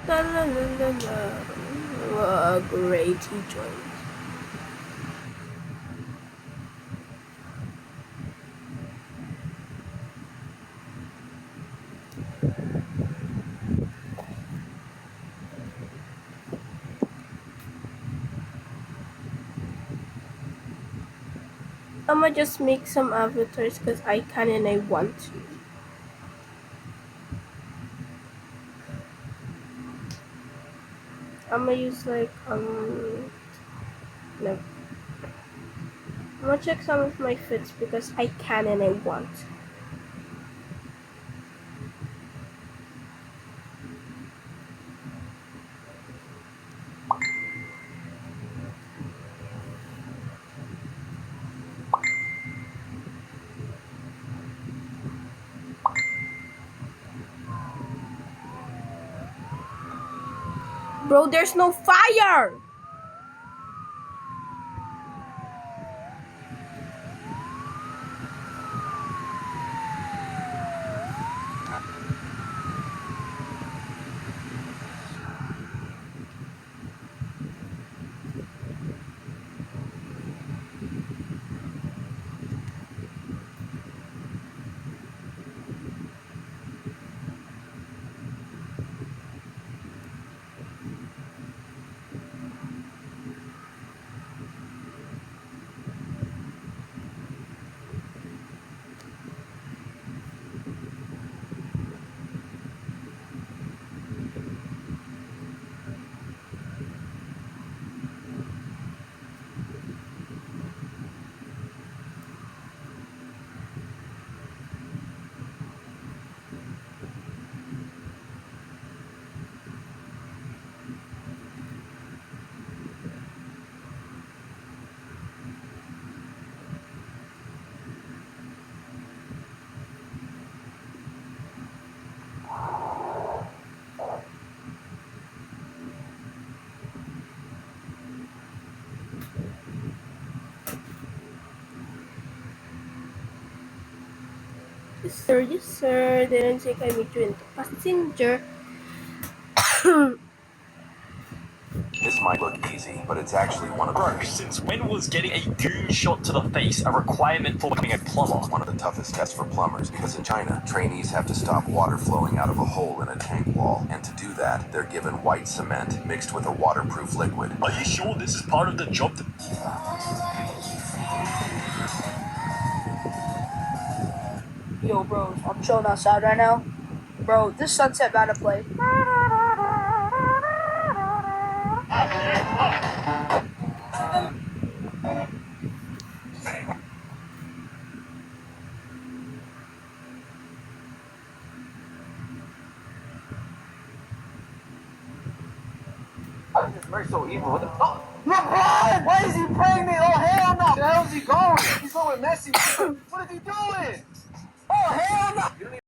La la la la la. Great, he joined. I'ma just make some avatars because I can and I want to. I'ma use like no. I'm gonna check some of my fits because I can and I want. Bro, there's no fire! Yes sir, didn't think I meet you into passenger. This might look easy, but it's actually one of Bro, since when was getting a goon shot to the face a requirement for becoming a plumber? one of the toughest tests for plumbers because in China, trainees have to stop water flowing out of a hole in a tank wall, and to do that, they're given white cement mixed with a waterproof liquid. Are you sure this is part of the job? Yo, bro, I'm chilling outside right now. Bro, this Sunset about to play. This Merc's so evil. What the fuck? LeBron! Why is he pregnant? Oh, hell no! Where the hell is he going? He's going with Messi. What is he doing? Oh, hell no!